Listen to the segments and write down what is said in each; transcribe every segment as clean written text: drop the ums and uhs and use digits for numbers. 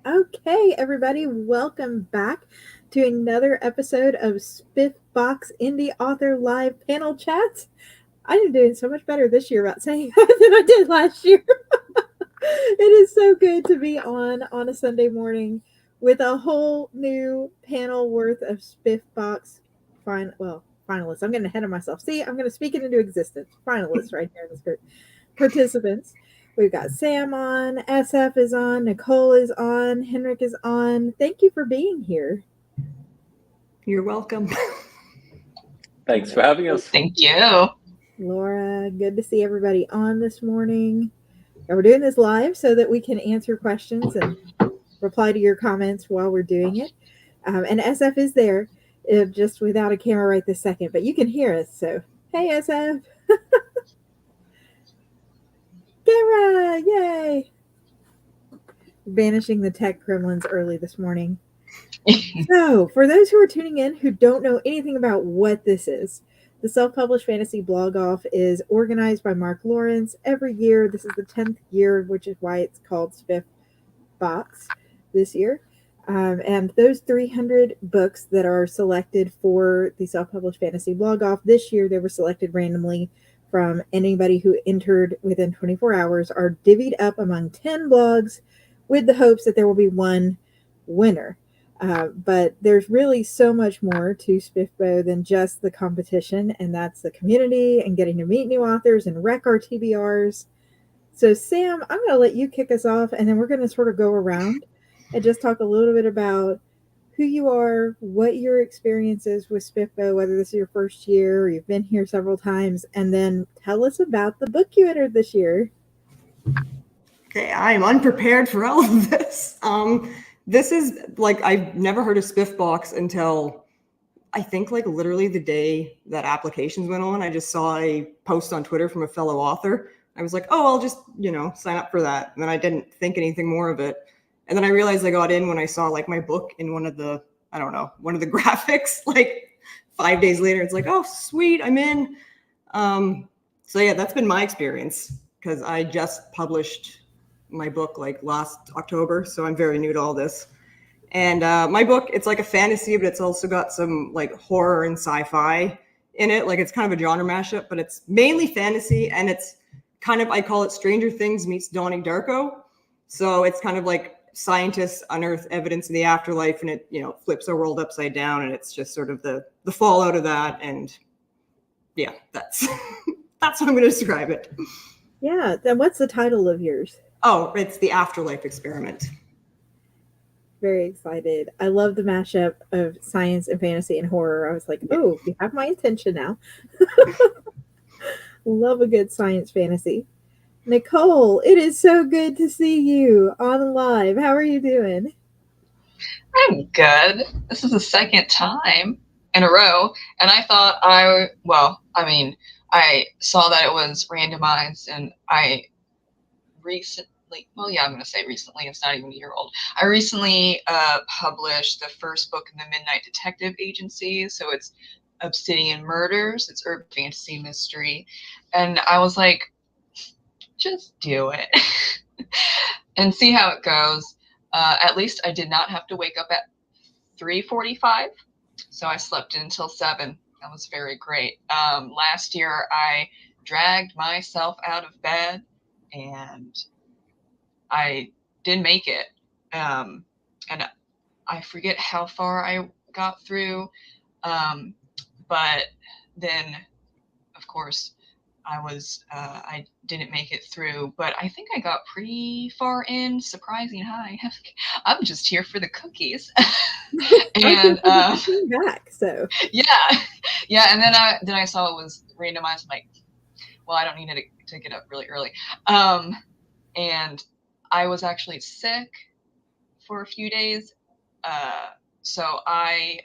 Okay, everybody, welcome back to another episode of SPFBOX Indie Author Live Panel Chats. I am doing so much better this year about saying that than I did last year. It is so good to be on a Sunday morning with a whole new panel worth of SPFBOX finalists. I'm getting ahead of myself. See, I'm going to speak it into existence. Finalists right here in this group. Participants. We've got Sam on, SF is on, Nicole is on, Henrik is on. Thank you for being here. You're welcome. Thanks for having us. Thank you. Laura, good to see everybody on this morning. And we're doing this live so that we can answer questions and reply to your comments while we're doing it. And SF is there, just without a camera right this second, but you can hear us. So, hey, SF. Camera, yay! Banishing the tech gremlins early this morning. So, for those who are tuning in who don't know anything about what this is, the Self-Published Fantasy Blog Off is organized by Mark Lawrence every year. This is the 10th year, which is why it's called SPFBOX this year. And those 300 books that are selected for the Self-Published Fantasy Blog Off this year, they were selected randomly from anybody who entered within 24 hours, are divvied up among 10 blogs with the hopes that there will be one winner. But there's really so much more to SPFBO than just the competition, and that's the community and getting to meet new authors and wreck our TBRs. So Sam, I'm going to let you kick us off, and then we're going to sort of go around and just talk a little bit about who you are, what your experience is with SPFBO, whether this is your first year or you've been here several times, and then tell us about the book you entered this year. Okay, I am unprepared for all of this. This is like, I've never heard of SPFBOX until I think like literally the day that applications went on. I just saw a post on Twitter from a fellow author. I was like, oh, I'll just, sign up for that. And then I didn't think anything more of it. And then I realized I got in when I saw like my book in one of the graphics, like 5 days later. It's like, oh, sweet, I'm in. So yeah, that's been my experience because I just published my book like last October. So I'm very new to all this. And my book, it's like a fantasy, but it's also got some like horror and sci-fi in it. Like it's kind of a genre mashup, but it's mainly fantasy. And it's kind of, I call it Stranger Things meets Donnie Darko. So it's kind of like scientists unearth evidence in the afterlife, and it flips our world upside down, and it's just sort of the fallout of that. And yeah, that's that's how I'm going to describe it. Yeah, then what's the title of yours? Oh, it's The Afterlife Experiment. Very excited. I love the mashup of science and fantasy and horror. I was like, oh, you have my attention now. Love a good science fantasy. Nicole, it is so good to see you on live. How are you doing? I'm good. This is the second time in a row, and I thought I saw that it was randomized, and I'm going to say recently, it's not even a year old. I recently published the first book in the Midnight Detective Agency, so it's Obsidian Murders. It's urban fantasy mystery, and I was like, just do it and see how it goes. At least I did not have to wake up at 3:45, so I slept until 7. That was very great. Last year I dragged myself out of bed and I did make it. And I forget how far I got through. But then, of course, I didn't make it through, but I think I got pretty far in, surprising high. I'm just here for the cookies. And came back, so yeah. And then I saw it was randomized. I'm like, well, I don't need to get up really early. And I was actually sick for a few days, so I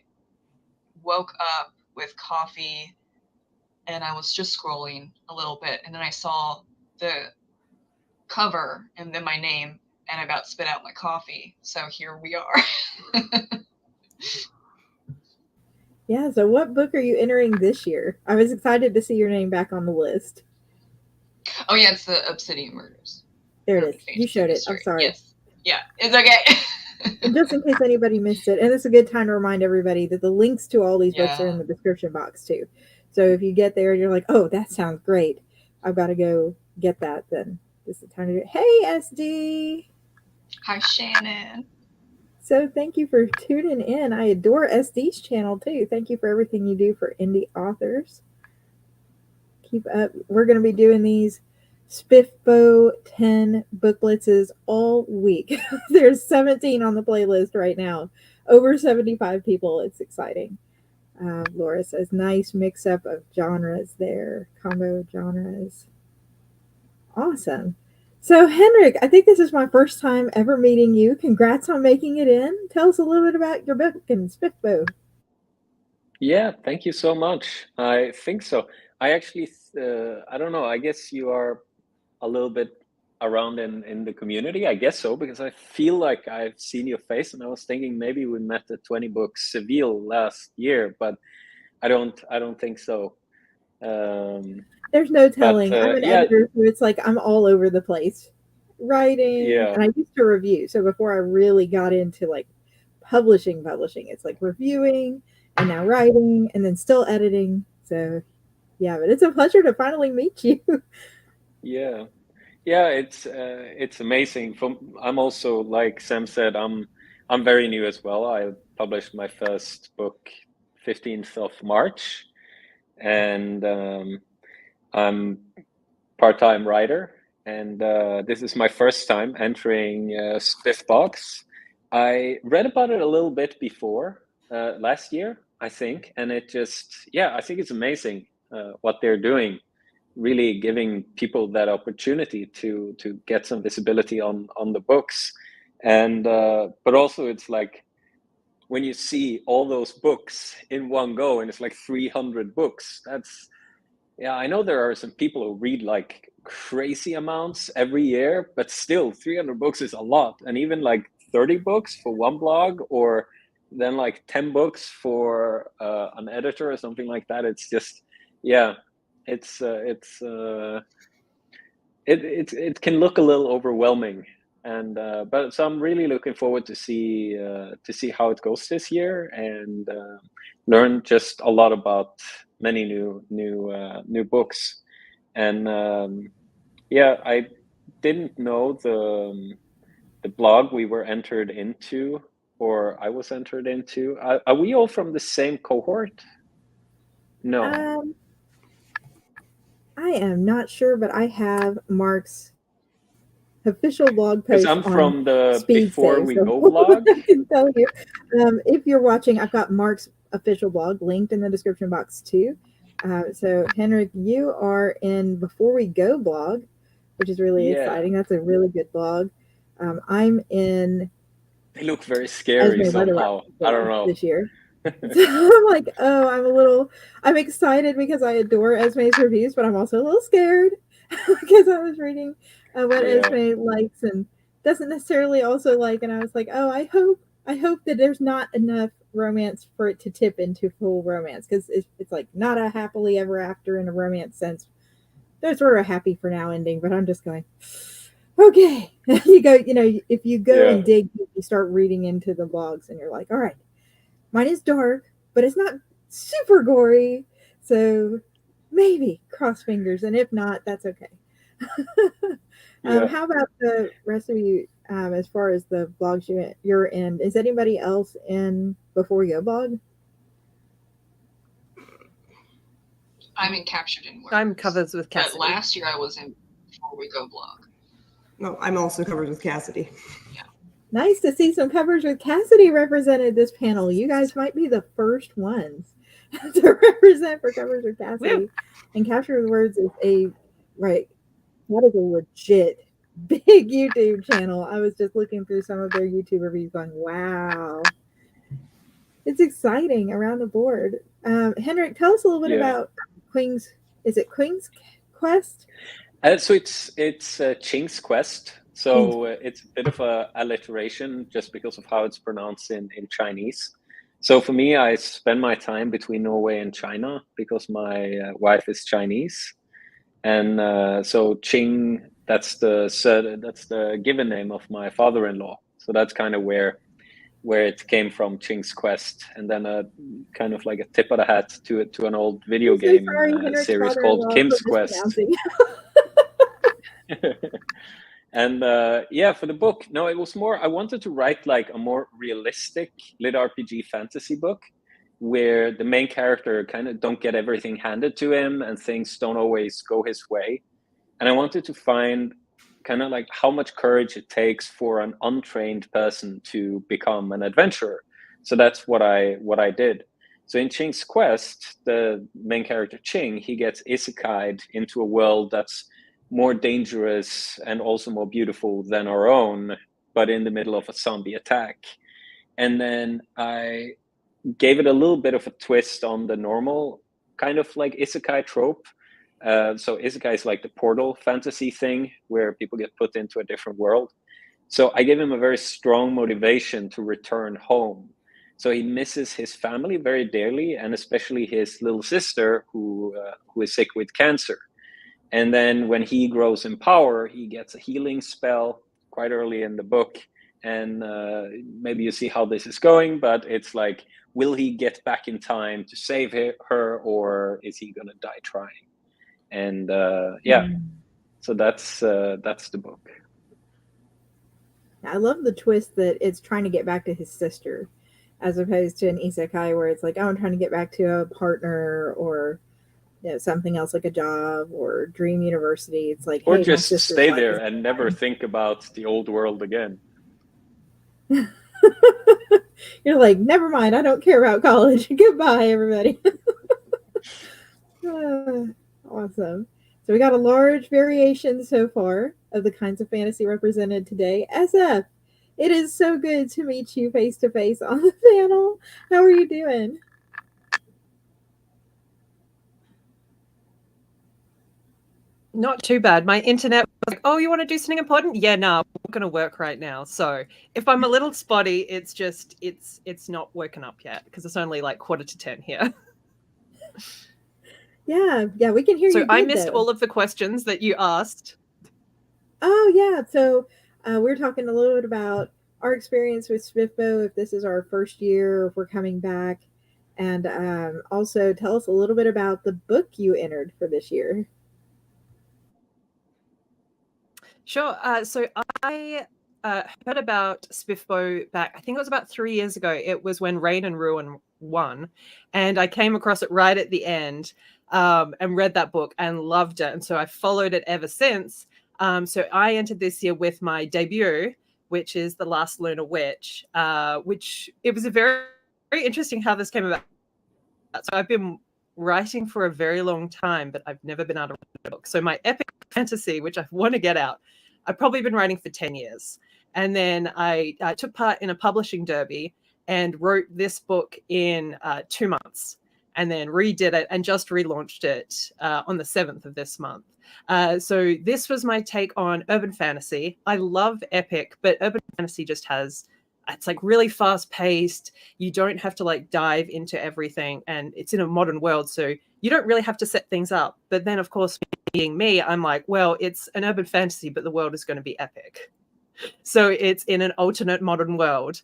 woke up with coffee. And I was just scrolling a little bit, and then I saw the cover and then my name, and I about spit out my coffee. So here we are. Yeah, so what book are you entering this year? I was excited to see your name back on the list. Oh, yeah, it's the Obsidian Murders. There it is. You showed it. I'm sorry. Yes. Yeah, it's okay. And just in case anybody missed it, and it's a good time to remind everybody that the links to all these books are in Yeah. the description box too. So if you get there and you're like, oh, that sounds great, I've got to go get that, then this is the time to do it. Hey, SD. Hi, Shannon. So thank you for tuning in. I adore SD's channel too. Thank you for everything you do for indie authors. Keep up. We're going to be doing these SPFBO 10 book blitzes all week. There's 17 on the playlist right now. Over 75 people. It's exciting. Laura says, nice mix up of genres there. Combo genres. Awesome. So, Henrik, I think this is my first time ever meeting you. Congrats on making it in. Tell us a little bit about your book and SPFBO. Yeah, thank you so much. I think so. I actually, I don't know, I guess you are a little bit around in the community. I guess so, because I feel like I've seen your face, and I was thinking maybe we met at 20 Books Seville last year, but I don't think so. There's no telling. I'm an Yeah, editor, so it's like I'm all over the place writing, yeah, and I used to review. So before I really got into like publishing, it's like reviewing and now writing and then still editing. So yeah, but it's a pleasure to finally meet you. yeah. Yeah, it's amazing. I'm also, like Sam said, I'm very new as well. I published my first book 15th of March, and I'm part-time writer, and this is my first time entering SPFBOX. I read about it a little bit before last year, I think, and it just, yeah, I think it's amazing what they're doing, really giving people that opportunity to get some visibility on the books. And but also it's like when you see all those books in one go, and it's like 300 books, that's, yeah, I know there are some people who read like crazy amounts every year, but still 300 books is a lot. And even like 30 books for one blog, or then like 10 books for an editor or something like that, it's just, yeah, it can look a little overwhelming. And but so I'm really looking forward to see how it goes this year, and learn just a lot about many new books. And yeah, I didn't know the blog we were entered into, or I was entered into. Are we all from the same cohort? No. I am not sure, but I have Mark's official blog Because post I'm on from the speed Before save. We So Go blog. I can tell you. If you're watching, I've got Mark's official blog linked in the description box too. So Henrik, you are in Before We Go blog, which is really Yeah, exciting. That's a really good blog. I'm in they look very scary Esme Leatherwax somehow. I don't blog know. this year. So I'm like, oh, I'm excited because I adore Esme's reviews, but I'm also a little scared because I was reading what Yeah, Esme likes and doesn't necessarily also like, and I was like, oh, I hope that there's not enough romance for it to tip into full romance, because it's like not a happily ever after in a romance sense. There's sort of a happy for now ending, but I'm just going, okay. If you go yeah, and dig, you start reading into the blogs, and you're like, all right. Mine is dark, but it's not super gory. So maybe cross fingers. And if not, that's okay. yeah. How about the rest of you as far as the blogs you're in? Is anybody else in Before We Go blog? I'm in Captured in Words. I'm covers with But Cassidy. last year I was in Before We Go blog. No, I'm also covered with Cassidy. Nice to see some covers with Cassidy represented this panel. You guys might be the first ones to represent for covers with Cassidy. And Capture the Words is that is a legit big YouTube channel. I was just looking through some of their YouTube reviews going, wow. It's exciting around the board. Henrik, tell us a little bit about Queen's Quest? So it's Ching's Quest. So it's a bit of a alliteration just because of how it's pronounced in Chinese. So for me, I spend my time between Norway and China because my wife is Chinese, and so Ching, that's the given name of my father-in-law. So that's kind of where where it came from, Ching's Quest, and then a kind of like a tip of the hat to an old video game series called Kim's Quest. And yeah, for the book, no, it was more, I wanted to write like a more realistic lit RPG fantasy book where the main character kind of don't get everything handed to him and things don't always go his way. And I wanted to find kind of like how much courage it takes for an untrained person to become an adventurer. So that's what I did. So in Ching's Quest, the main character Ching, he gets isekai'd into a world that's more dangerous and also more beautiful than our own, but in the middle of a zombie attack. And then I gave it a little bit of a twist on the normal kind of like isekai trope. So isekai is like the portal fantasy thing where people get put into a different world. So I gave him a very strong motivation to return home. So he misses his family very dearly, and especially his little sister who is sick with cancer. And then when he grows in power, he gets a healing spell quite early in the book. And maybe you see how this is going, but it's like, will he get back in time to save her, or is he going to die trying? And yeah, so that's the book. I love the twist that it's trying to get back to his sister, as opposed to an isekai where it's like, oh, I'm trying to get back to a partner or something else like a job or dream university. It's like, or hey, just stay there and never think about the old world again. You're like, never mind, I don't care about college. Goodbye, everybody. Awesome. So we got a large variation so far of the kinds of fantasy represented today. SF, it is so good to meet you face to face on the panel. How are you doing? Not too bad. My internet was like, oh, you want to do something important? Yeah, no, I'm going to work right now. So if I'm a little spotty, it's just, it's not woken up yet because it's only like 9:45 here. Yeah, we can hear you. So I missed all of the questions that you asked. Oh, yeah. So we're talking a little bit about our experience with SPFBO, if this is our first year, or if we're coming back. And also tell us a little bit about the book you entered for this year. Sure. So I heard about SPFBO back, I think it was about 3 years ago. It was when Reign and Ruin won. And I came across it right at the end and read that book and loved it. And so I followed it ever since. So I entered this year with my debut, which is The Last Lunar Witch, which it was a very, very interesting how this came about. So I've been writing for a very long time, but I've never been out of a book. So my epic fantasy, which I want to get out, I've probably been writing for 10 years. And then I took part in a publishing derby and wrote this book in 2 months, and then redid it and just relaunched it on the 7th of this month. So this was my take on urban fantasy. I love epic, but urban fantasy just has, it's like really fast paced. You don't have to like dive into everything, and it's in a modern world. So you don't really have to set things up. But then of course, being me, I'm like, well, it's an urban fantasy, but the world is going to be epic. So it's in an alternate modern world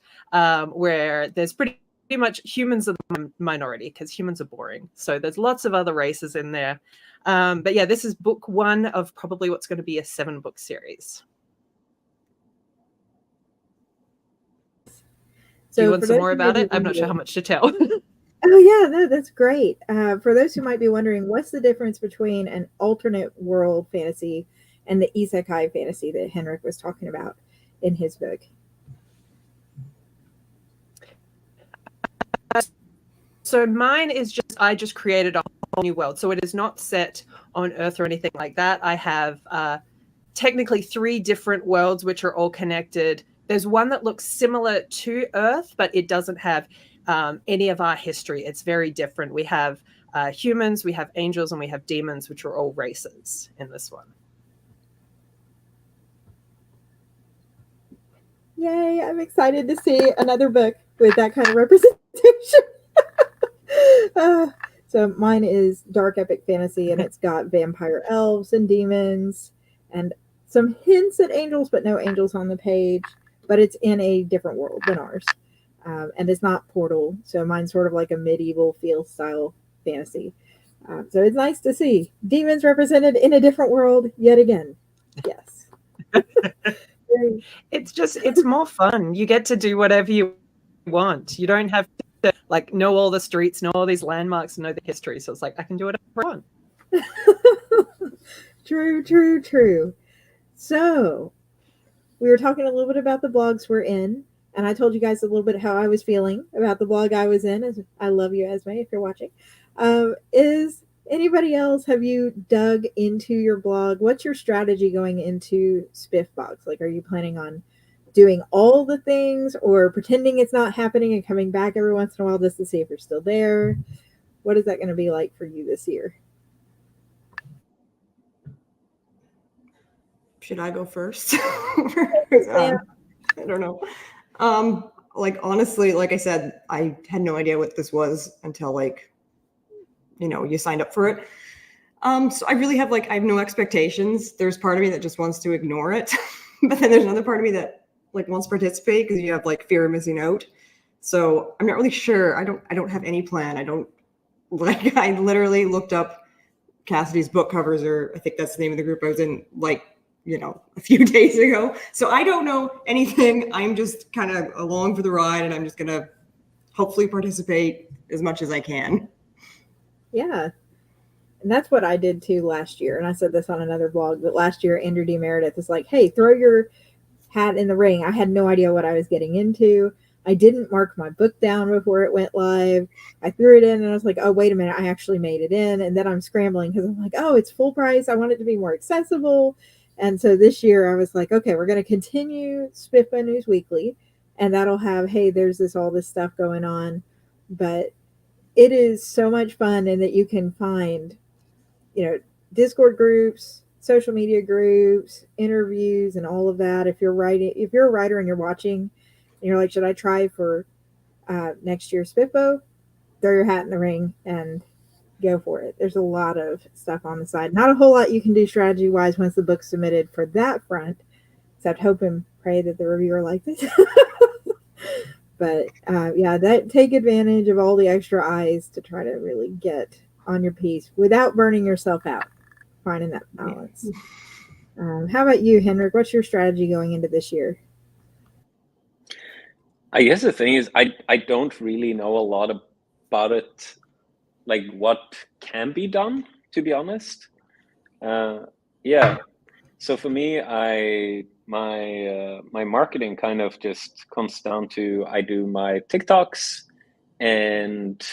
where there's pretty much humans are the minority because humans are boring. So there's lots of other races in there. But yeah, this is book 1 of probably what's going to be a 7-book series. So do you want some more about it? I'm not sure how much to tell. Oh, yeah, no, that's great. For those who might be wondering, what's the difference between an alternate world fantasy and the isekai fantasy that Henrik was talking about in his book? So mine is just, I just created a whole new world. So it is not set on Earth or anything like that. I have technically 3 different worlds, which are all connected. There's one that looks similar to Earth, but it doesn't have any of our history. It's very different. We have humans, we have angels, and we have demons, which are all races in this one. Yay, I'm excited to see another book with that kind of representation. So mine is dark epic fantasy, and it's got vampire elves and demons and some hints at angels, but no angels on the page. But it's in a different world than ours. and it's not Portal. So mine's sort of like a medieval feel style fantasy. So it's nice to see demons represented in a different world yet again. Yes. It's more fun. You get to do whatever you want. You don't have to like know all the streets, know all these landmarks, and know the history. So it's like I can do whatever I want. True. So we were talking a little bit about the blogs we're in, and I told you guys a little bit how I was feeling about the blog I was in. As I love you, Esme, if you're watching. Is anybody else, have you dug into your blog? What's your strategy going into SPFBOX? Like, are you planning on doing all the things or pretending it's not happening and coming back every once in a while just to see if you're still there? What is that going to be like for you this year? Should I go first? I don't know. Like, honestly, like I said, I had no idea what this was until, like, you signed up for it. So I really have, I have no expectations. There's part of me that just wants to ignore it. But then there's another part of me that wants to participate because you have fear of missing out. So I'm not really sure. I don't have any plan. I literally looked up Cassidy's book covers, or I think that's the name of the group I was in, a few days ago. So I don't know anything. I'm just kind of along for the ride, and I'm just going to hopefully participate as much as I can. Yeah. And that's what I did too last year. And I said this on another blog, but last year, Andrew D. Meredith is like, hey, throw your hat in the ring. I had no idea what I was getting into. I didn't mark my book down before it went live. I threw it in and I was like, oh, wait a minute, I actually made it in. And then I'm scrambling because I'm like, oh, it's full price. I want it to be more accessible. And so this year I was like, okay, we're going to continue SPFBO News Weekly, and that'll have, hey, there's all this stuff going on. But it is so much fun, and that you can find, Discord groups, social media groups, interviews, and all of that. If you're a writer and you're watching and you're like, should I try for next year's SPFBO? Throw your hat in the ring and go for it. There's a lot of stuff on the side. Not a whole lot you can do strategy wise once the book's submitted for that front, except hope and pray that the reviewer liked it. But take advantage of all the extra eyes to try to really get on your piece without burning yourself out. Finding that balance. How about you, Henrik? What's your strategy going into this year? I guess the thing is, I don't really know a lot about it, like what can be done, to be honest. So for me, my marketing kind of just comes down to, I do my TikToks, and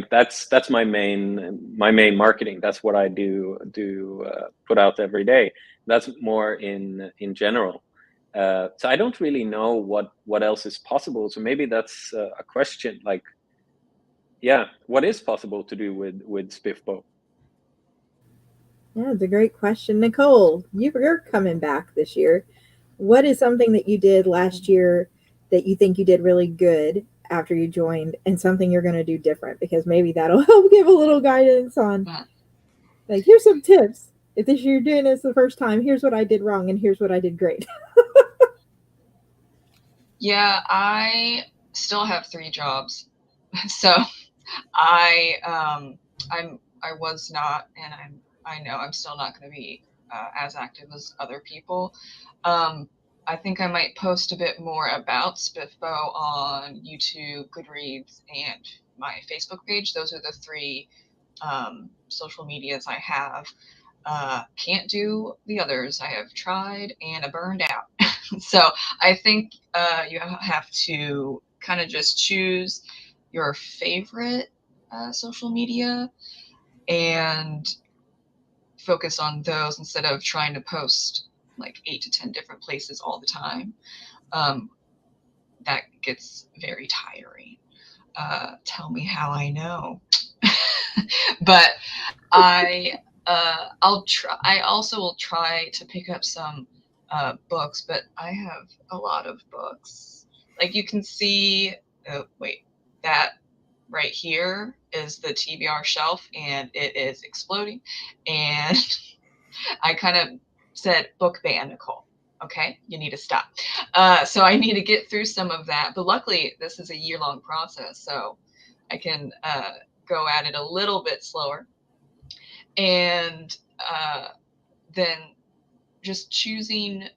that's my main marketing. That's what I do put out every day. That's more in general. So I don't really know what else is possible. So maybe that's a question. What is possible to do with SPFBO? Yeah, it's a great question. Nicole, you're coming back this year. What is something that you did last year that you think you did really good after you joined, and something you're going to do different? Because maybe that'll help give a little guidance on, here's some tips. If this year you're doing this the first time, here's what I did wrong, and here's what I did great. Yeah, I still have 3 jobs. So I was not, and I know I'm still not going to be as active as other people. I think I might post a bit more about SPFBO on YouTube, Goodreads, and my Facebook page. Those are the 3 social medias I have. Can't do the others. I have tried and I burned out. So I think you have to kind of just choose your favorite social media and focus on those instead of trying to post 8 to 10 different places all the time. That gets very tiring. Tell me how I know. But I'll try. I also will try to pick up some books, but I have a lot of books. Like you can see, that right here is the TBR shelf, and it is exploding. And I kind of said, book ban, Nicole. okay, you need to stop. So I need to get through some of that. But luckily, this is a year-long process, so I can go at it a little bit slower. And then just choosing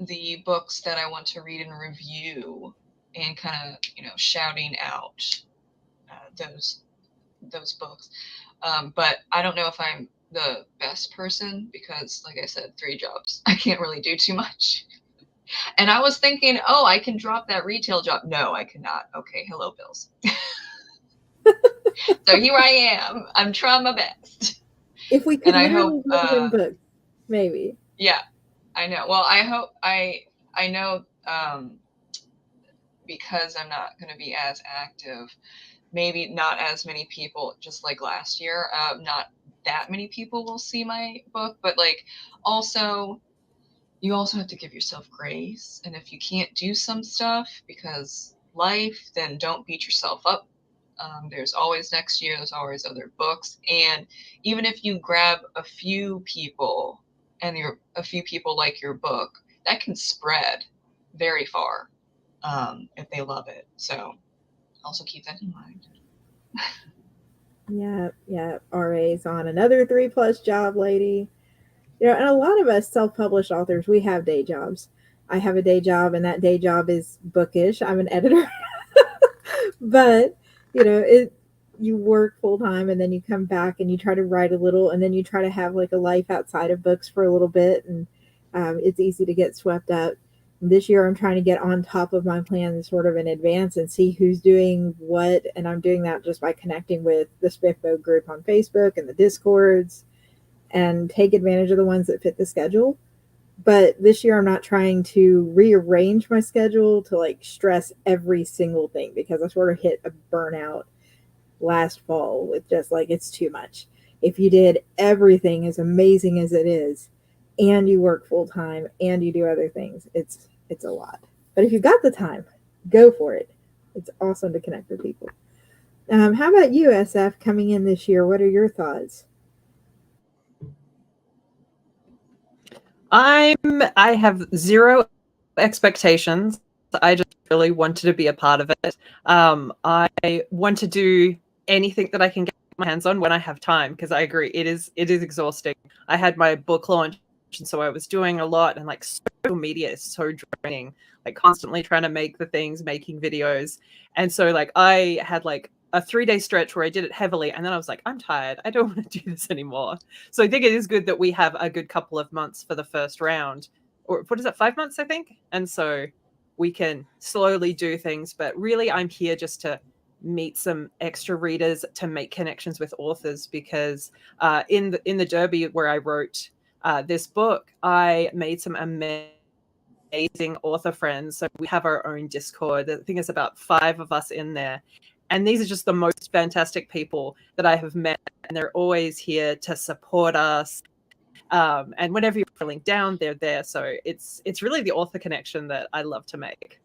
the books that I want to read and review, and kind of, shouting out those books. But I don't know if I'm the best person because, like I said, 3 jobs. I can't really do too much. And I was thinking, oh, I can drop that retail job. No, I cannot. Okay, hello, bills. So here I am. I'm trying my best. If we could And I literally hope, live in books, maybe. yeah, I know. Well, I hope I know, because I'm not going to be as active, maybe not as many people, just like last year, not that many people will see my book, but like also, you also have to give yourself grace. And if you can't do some stuff because life, then don't beat yourself up. There's always next year, there's always other books. And even if you grab a few people and a few people like your book, that can spread very far, if they love it. So also keep that in mind. Yeah. RA's on another 3+ job, lady. And a lot of us self-published authors, we have day jobs. I have a day job, and that day job is bookish. I'm an editor. But, you work full time, and then you come back and you try to write a little, and then you try to have like a life outside of books for a little bit, and it's easy to get swept up. This year I'm trying to get on top of my plans sort of in advance and see who's doing what, and I'm doing that just by connecting with the SPFBO group on Facebook and the Discords, and take advantage of the ones that fit the schedule. But this year I'm not trying to rearrange my schedule to like stress every single thing, because I sort of hit a burnout last fall with just like, it's too much. If you did everything as amazing as it is, and you work full time and you do other things, it's a lot. But if you've got the time, go for it. It's awesome to connect with people. How about you, SF, coming in this year? What are your thoughts? I have zero expectations. I just really wanted to be a part of it. I want to do anything that I can get my hands on when I have time, because I agree it is exhausting. I had my book launch, and so I was doing a lot, and like social media is so draining, like constantly trying to make the things, making videos. And so like I had like a 3-day stretch where I did it heavily, and then I was like, I'm tired. I don't want to do this anymore. So I think it is good that we have a good couple of months for the first round, or what is it, 5 months, I think? And so we can slowly do things. But really, I'm here just to meet some extra readers, to make connections with authors, because in the Derby where I wrote this book, I made some amazing author friends. So we have our own Discord. I think there's about 5 of us in there. And these are just the most fantastic people that I have met. And they're always here to support us. And whenever you're feeling down, they're there. So it's really the author connection that I love to make.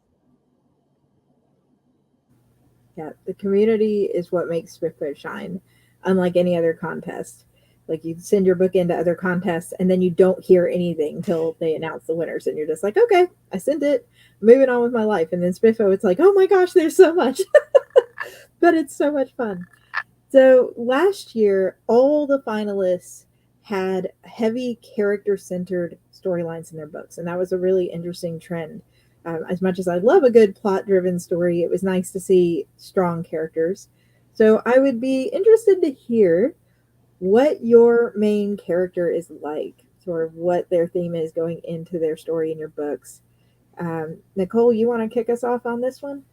Yeah, the community is what makes SPFBO shine, unlike any other contest. Like, you send your book into other contests, and then you don't hear anything until they announce the winners, and you're just like, okay, I sent it, moving on with my life. And then SPFBO, it's like, oh my gosh, there's so much. But it's so much fun. So last year, all the finalists had heavy character-centered storylines in their books, and that was a really interesting trend. As much as I love a good plot-driven story, it was nice to see strong characters. So I would be interested to hear what your main character is like, sort of what their theme is going into their story in your books. Nicole, you want to kick us off on this one?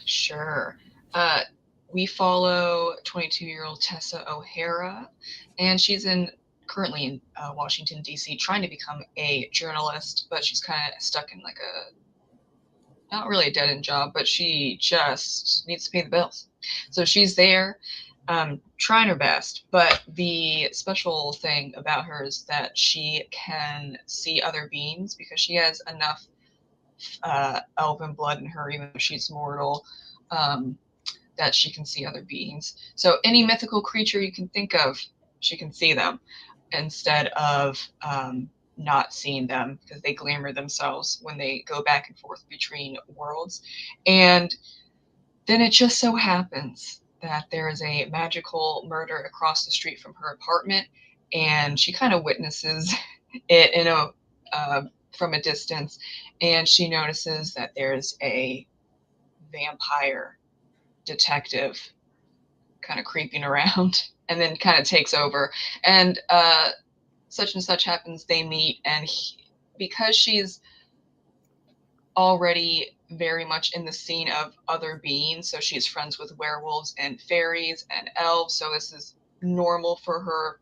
Sure. We follow 22-year-old Tessa O'Hara, and she's currently in Washington, D.C., trying to become a journalist, but she's kind of stuck in like not really a dead-end job, but she just needs to pay the bills. So she's there, trying her best. But the special thing about her is that she can see other beings, because she has enough elven blood in her, even though she's mortal, that she can see other beings. So any mythical creature you can think of, she can see them, instead of not seeing them because they glamour themselves when they go back and forth between worlds. And then it just so happens that there is a magical murder across the street from her apartment, and she kind of witnesses it in a from a distance, and she notices that there's a vampire detective kind of creeping around, and then kind of takes over, and such and such happens. They meet, and because she's already very much in the scene of other beings, so she's friends with werewolves and fairies and elves, so this is normal for her,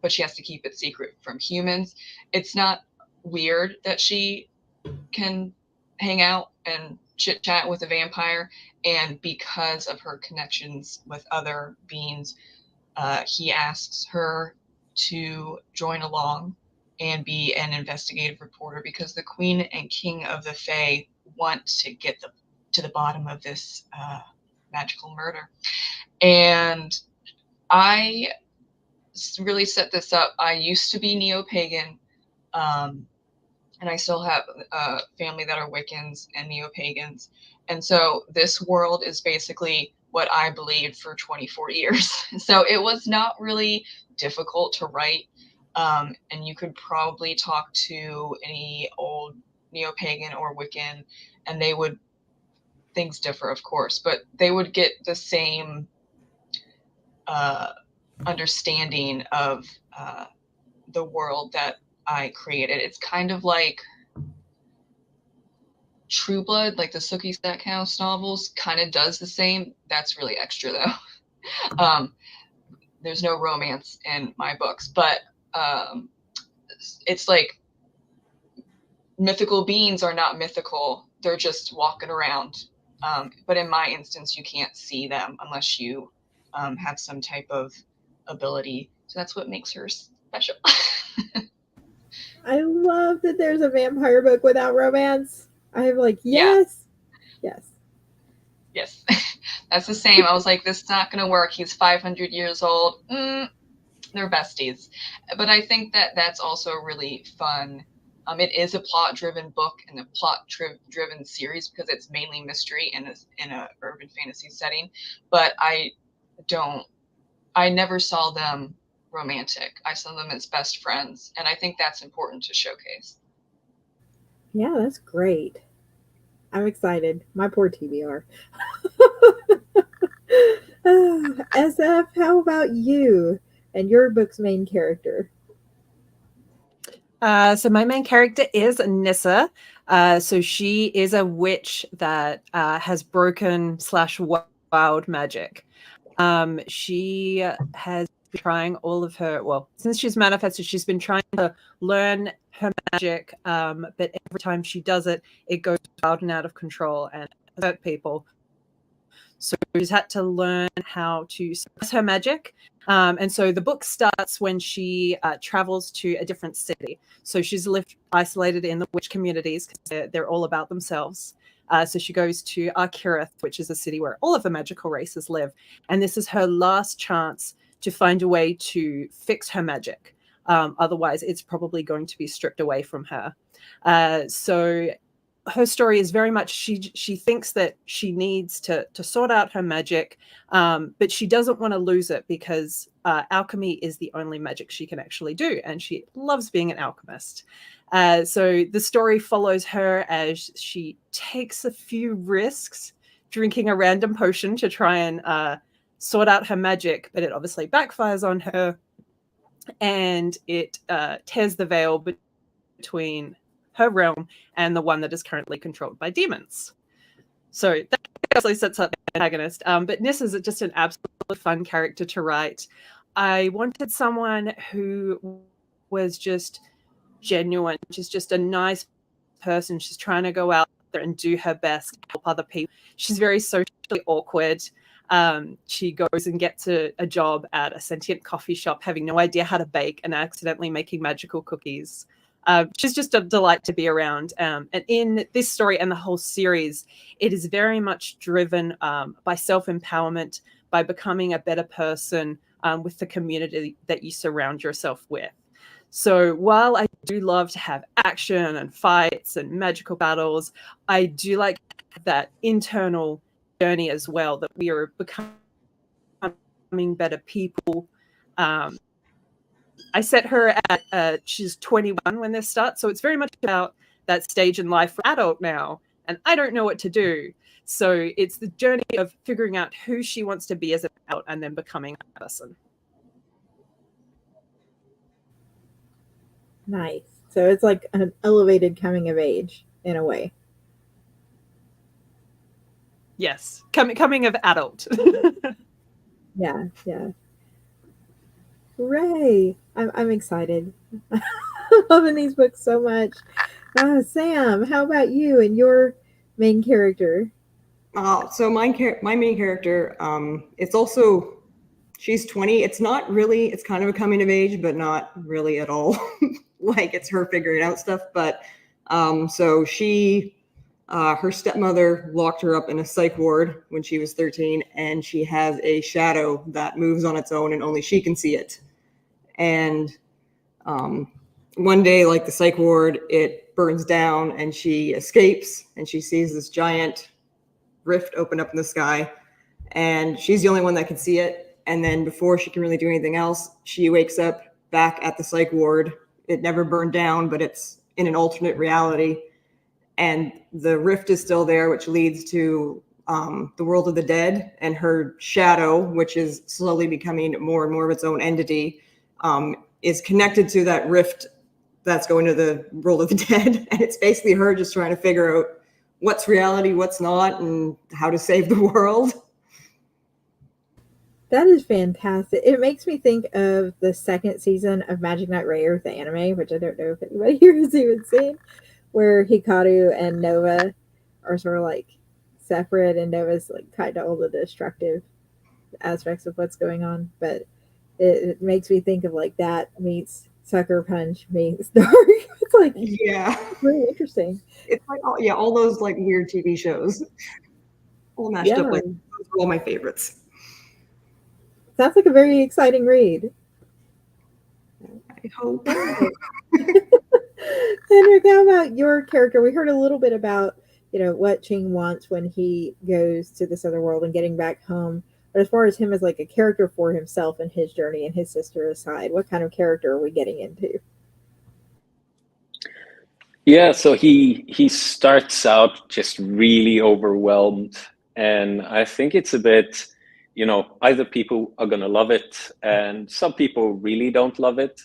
but she has to keep it secret from humans. It's not weird that she can hang out and chit chat with a vampire, and because of her connections with other beings, he asks her to join along and be an investigative reporter, because the queen and king of the Fae want to get to the bottom of this magical murder. And I really set this up. I used to be neo-pagan, and I still have a family that are Wiccans and neo-pagans. And so this world is basically what I believed for 24 years. So it was not really difficult to write. And you could probably talk to any old neo-pagan or Wiccan, and they would, things differ, of course, but they would get the same understanding of the world that I created. It's kind of like True Blood, like the Sookie Stackhouse novels, kind of does the same. That's really extra, though. There's no romance in my books, but it's like mythical beings are not mythical. They're just walking around. But in my instance, you can't see them unless you have some type of ability. So that's what makes her special. I love that there's a vampire book without romance. I'm like, yes, yes. Yes, that's the same. I was like, this is not going to work. He's 500 years old. They're besties. But I think that that's also really fun. It is a plot-driven book and a plot-driven series because it's mainly mystery in a urban fantasy setting. But I never saw them romantic. I saw them as best friends, and I think that's important to showcase. Yeah, that's great. I'm excited. My poor TBR. SF, how about you and your book's main character? So my main character is Nissa. So she is a witch that has broken / wild magic. She has been trying all of her, well, since she's manifested, she's been trying to learn her magic, but every time she does it, it goes wild and out of control and hurt people. So she's had to learn how to suppress her magic. And so the book starts when she travels to a different city. So she's lived isolated in the witch communities because they're all about themselves. So she goes to Arkirith, which is a city where all of the magical races live. And this is her last chance to find a way to fix her magic. Otherwise, it's probably going to be stripped away from her. So her story is very much she thinks that she needs to sort out her magic, but she doesn't want to lose it because alchemy is the only magic she can actually do, and she loves being an alchemist. So the story follows her as she takes a few risks, drinking a random potion to try and sort out her magic, but it obviously backfires on her, and it tears the veil between her realm and the one that is currently controlled by demons. So that actually sets up the antagonist. But Nis is just an absolutely fun character to write. I wanted someone who was just genuine. She's just a nice person. She's trying to go out there and do her best to help other people. She's very socially awkward. She goes and gets a job at a sentient coffee shop, having no idea how to bake and accidentally making magical cookies. She's just a delight to be around. And in this story and the whole series, it is very much driven by self-empowerment, by becoming a better person with the community that you surround yourself with. So while I do love to have action and fights and magical battles, I do like that internal journey as well, that we are becoming better people. I set her at she's 21 when this starts, so it's very much about that stage in life for adult now, and I don't know what to do. So it's the journey of figuring out who she wants to be as an adult and then becoming a person. Nice. So it's like an elevated coming of age in a way. Yes, coming of adult. Yeah, yeah. Hooray! I'm excited. I'm loving these books so much. Sam, how about you and your main character? So my main character, it's also, she's 20. It's not really, it's kind of a coming of age, but not really at all. Like it's her figuring out stuff. But so she, her stepmother locked her up in a psych ward when she was 13, and she has a shadow that moves on its own and only she can see it. And one day, like the psych ward, it burns down and she escapes and she sees this giant rift open up in the sky, and she's the only one that can see it. And then before she can really do anything else, she wakes up back at the psych ward. It never burned down, but it's in an alternate reality, and the rift is still there, which leads to the world of the dead. And her shadow, which is slowly becoming more and more of its own entity, is connected to that rift that's going to the world of the dead. And it's basically her just trying to figure out what's reality, what's not, and how to save the world. That is fantastic. It makes me think of the second season of Magic Knight Rayearth, the anime, which I don't know if anybody here has even seen, where Hikaru and Nova are sort of like separate, and Nova's like tied to all the destructive aspects of what's going on. But it makes me think of like that meets Sucker Punch meets Dark. It's like, Yeah, really interesting. it's like all those like weird TV shows all mashed up. Like those are all my favorites. Sounds like a very exciting read. I hope. Henrik, how about your character? We heard a little bit about, what Ching wants when he goes to this other world and getting back home. But as far as him as like a character for himself and his journey and his sister aside, what kind of character are we getting into? Yeah, so he starts out just really overwhelmed, and I think it's a bit, either people are gonna love it, and some people really don't love it.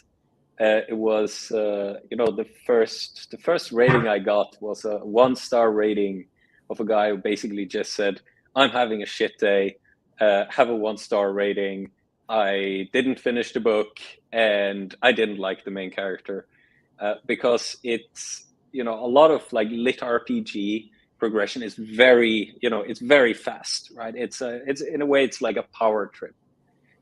It was, the first rating I got was a 1-star rating of a guy who basically just said, "I'm having a shit day, have a 1-star rating. I didn't finish the book, and I didn't like the main character." Because it's, a lot of like lit RPG progression is very, it's very fast, right? It's in a way, it's like a power trip.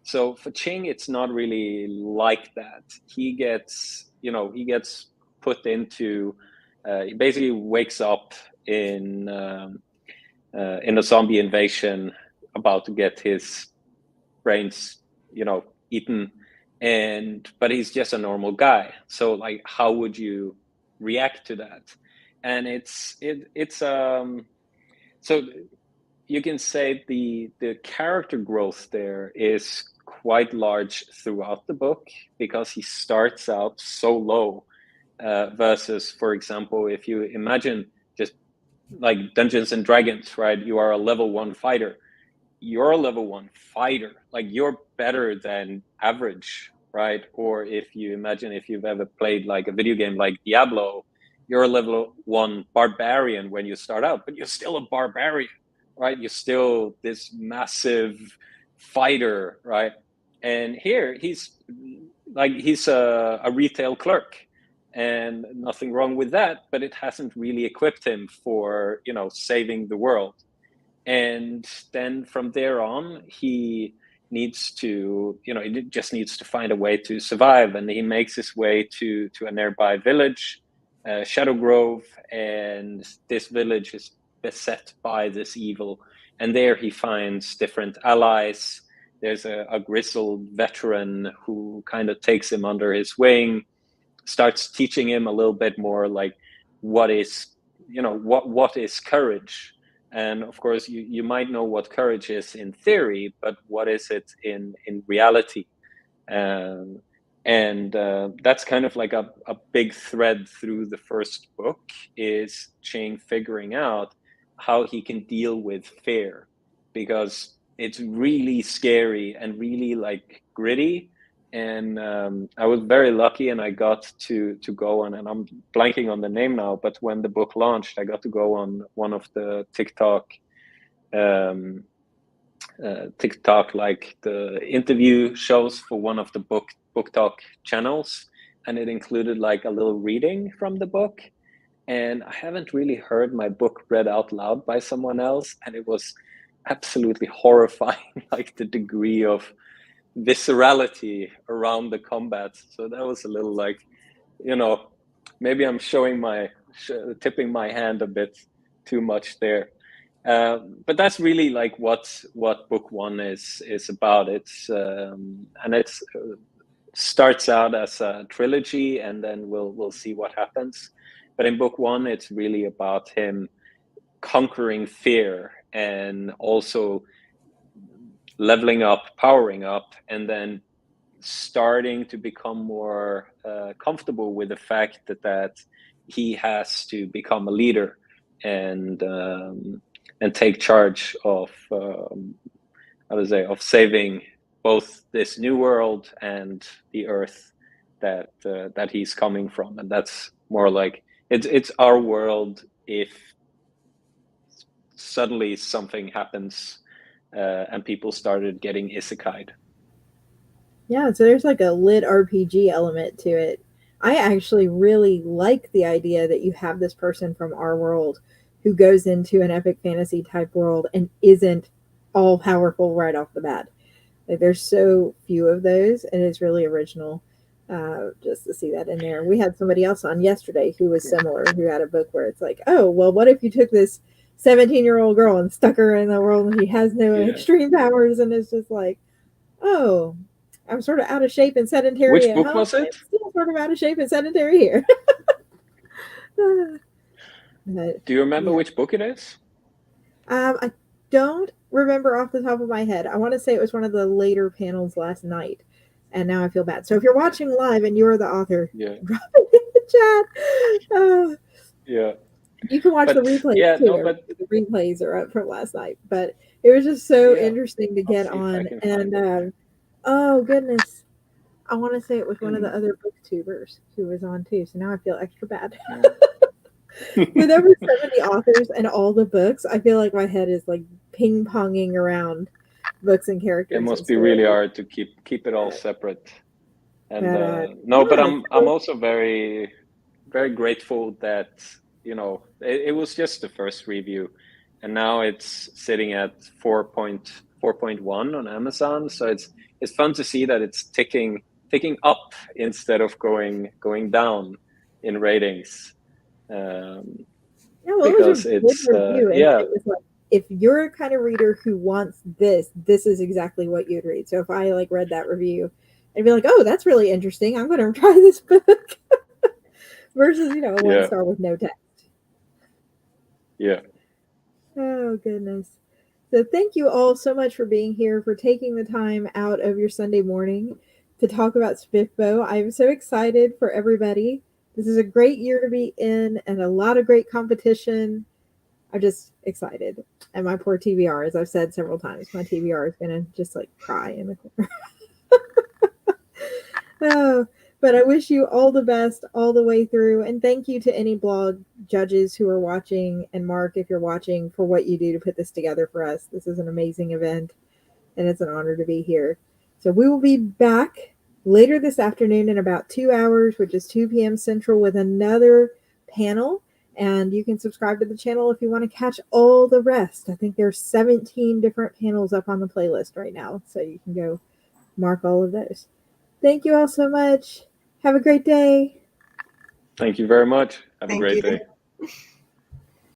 So for Ching, it's not really like that. He gets put into, he basically wakes up in a zombie invasion, about to get his brains, eaten, but he's just a normal guy. So like, how would you react to that? And it's so you can say the character growth there is quite large throughout the book, because he starts out so low, versus, for example, if you imagine just like Dungeons and Dragons, right? You are a level 1 fighter. You're a level 1 fighter, like you're better than average, right? Or if you imagine, if you've ever played like a video game like Diablo, you're a level 1 barbarian when you start out, but you're still a barbarian, right? You're still this massive fighter, right? And here he's a retail clerk, and nothing wrong with that, but it hasn't really equipped him for, saving the world. And then from there on, he needs to, he just needs to find a way to survive. And he makes his way to a nearby village, Shadow Grove, and this village is beset by this evil. And there he finds different allies. There's a grizzled veteran who kind of takes him under his wing. starts teaching him a little bit more like what is courage. And of course you might know what courage is in theory, but what is it in reality? And that's kind of like a big thread through the first book, is Chang figuring out how he can deal with fear, because it's really scary and really like gritty. And I was very lucky, and I got to go on, and I'm blanking on the name now, but when the book launched, I got to go on one of the TikTok like the interview shows for one of the book talk channels, and it included like a little reading from the book. And I haven't really heard my book read out loud by someone else, and it was absolutely horrifying, like the degree of viscerality around the combat. So that was a little like, maybe I'm tipping my hand a bit too much there. But that's really like what book one is about. It's and it's starts out as a trilogy, and then we'll see what happens. But in book one, it's really about him conquering fear, and also leveling up, powering up, and then starting to become more comfortable with the fact that he has to become a leader, and take charge of of saving both this new world and the Earth that he's coming from. And that's more like it's our world if suddenly something happens and people started getting isekai'd. Yeah, so there's like a lit RPG element to it. I actually really like the idea that you have this person from our world who goes into an epic fantasy type world and isn't all powerful right off the bat. Like, there's so few of those, and it's really original just to see that in there. We had somebody else on yesterday who was similar, who had a book where it's like, oh, well, what if you took this 17-year-old girl and stuck her in a world and she has no extreme powers, and it's just like, oh, I'm sort of out of shape and sedentary. Which at book home. was it? I'm still sort of out of shape and sedentary here. But, do you remember which book it is? I don't remember off the top of my head. I want to say it was one of the later panels last night, and now I feel bad. So if you're watching live and you're the author, drop it in the chat. Yeah. You can watch the replays too. The replays are up from last night, but it was just so interesting to get on. And oh goodness, I want to say it was one of the other booktubers who was on too. So now I feel extra bad. With over 70 authors and all the books, I feel like my head is like ping ponging around books and characters. It must be really hard to keep it all separate. And but I'm also very, very grateful that it was just the first review, and now it's sitting at 4.1 on Amazon. So it's fun to see that it's ticking up instead of going down in ratings. Because it was a good review. It was like, if you're a kind of reader who wants this is exactly what you'd read. So if I like read that review, I'd be like, oh, that's really interesting, I'm going to try this book. Versus, a 1-star with no text. Yeah. Oh, goodness. So thank you all so much for being here, for taking the time out of your Sunday morning to talk about SPFBO. I'm so excited for everybody. This is a great year to be in, and a lot of great competition. I'm just excited. And my poor TBR, as I've said several times, my TBR is going to just like cry in the corner. Oh, but I wish you all the best all the way through. And thank you to any blog judges who are watching, and Mark, if you're watching, for what you do to put this together for us. This is an amazing event, and it's an honor to be here. So we will be back later this afternoon in about 2 hours, which is 2 p.m. Central, with another panel. And you can subscribe to the channel if you want to catch all the rest. I think there's 17 different panels up on the playlist right now, so you can go mark all of those. Thank you all so much. Have a great day. Thank you very much. Have a great day.